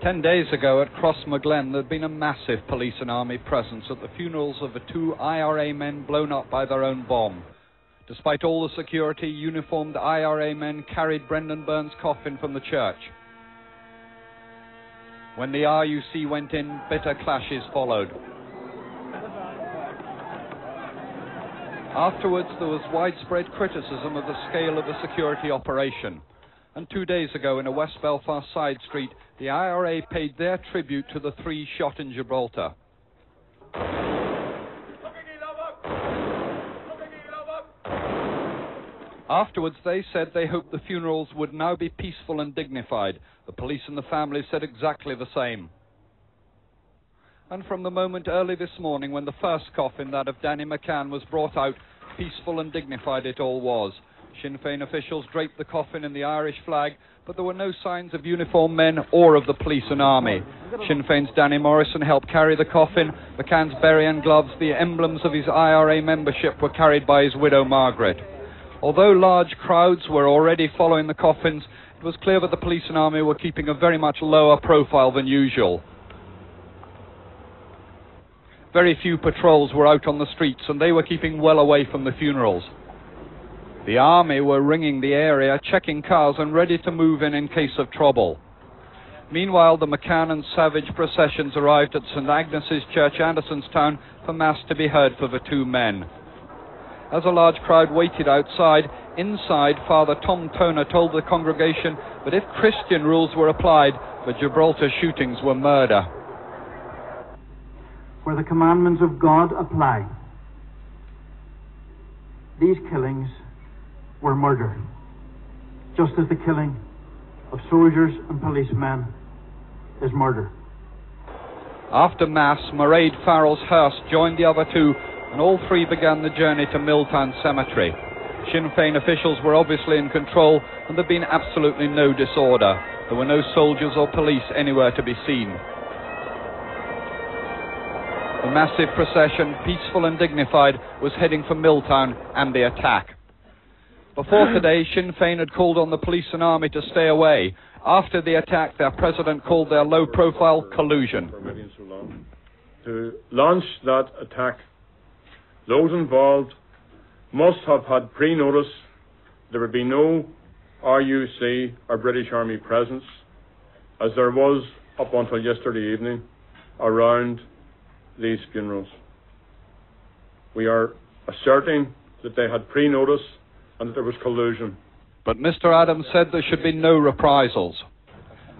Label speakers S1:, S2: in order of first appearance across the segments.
S1: 10 days ago at Crossmaglen, there had been a massive police and army presence at the funerals of the 2 IRA men blown up by their own bomb. Despite all the security, uniformed IRA men carried Brendan Burns' coffin from the church. When the RUC went in, bitter clashes followed. Afterwards, there was widespread criticism of the scale of the security operation. And 2 days ago, in a West Belfast side street, the IRA paid their tribute to the 3 shot in Gibraltar. Afterwards, they said they hoped the funerals would now be peaceful and dignified. The police and the family said exactly the same. And from the moment early this morning when the first coffin, that of Danny McCann, was brought out, peaceful and dignified it all was. Sinn Féin officials draped the coffin in the Irish flag, but there were no signs of uniformed men or of the police and army. Sinn Féin's Danny Morrison helped carry the coffin. McCann's burying gloves, the emblems of his IRA membership, were carried by his widow Margaret. Although large crowds were already following the coffins, it was clear that the police and army were keeping a very much lower profile than usual. Very few patrols were out on the streets, and they were keeping well away from the funerals. The army were ringing the area, checking cars and ready to move in case of trouble. Meanwhile, the McCann and Savage processions arrived at St Agnes's Church, Andersonstown, for Mass to be heard for the 2 men. As a large crowd waited outside, inside, Father Tom Toner told the congregation that if Christian rules were applied, the Gibraltar shootings were murder.
S2: Where the commandments of God apply, these killings were murder, just as the killing of soldiers and policemen is murder.
S1: After Mass, Mairead Farrell's hearse joined the other 2, and all 3 began the journey to Milltown Cemetery. Sinn Féin officials were obviously in control, and there had been absolutely no disorder. There were no soldiers or police anywhere to be seen. The massive procession, peaceful and dignified, was heading for Milltown and the attack. Before today, Sinn Féin had called on the police and army to stay away. After the attack, their president called their low-profile collusion.
S3: To launch that attack, those involved must have had pre-notice there would be no RUC or British Army presence, as there was up until yesterday evening, around these funerals. We are asserting that they had pre-notice and that there was collusion.
S1: But Mr Adams said there should be no reprisals.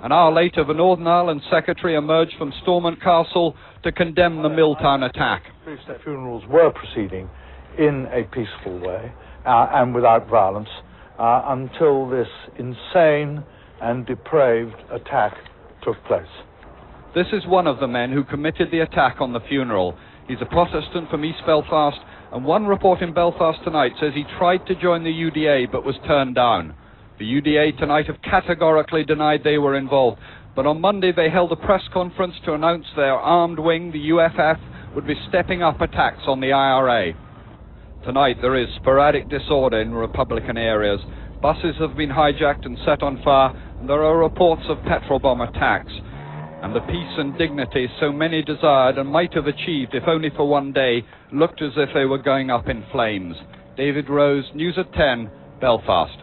S1: An hour later, the Northern Ireland Secretary emerged from Stormont Castle to condemn the Milltown attack.
S4: The funerals were proceeding in a peaceful way and without violence until this insane and depraved attack took place.
S1: This is one of the men who committed the attack on the funeral. He's a Protestant from East Belfast, and one report in Belfast tonight says he tried to join the UDA but was turned down. The UDA tonight have categorically denied they were involved, but on Monday they held a press conference to announce their armed wing, the UFF, would be stepping up attacks on the IRA. Tonight there is sporadic disorder in Republican areas. Buses have been hijacked and set on fire, and there are reports of petrol bomb attacks. And the peace and dignity so many desired and might have achieved if only for one day looked as if they were going up in flames. David Rose, News at 10, Belfast.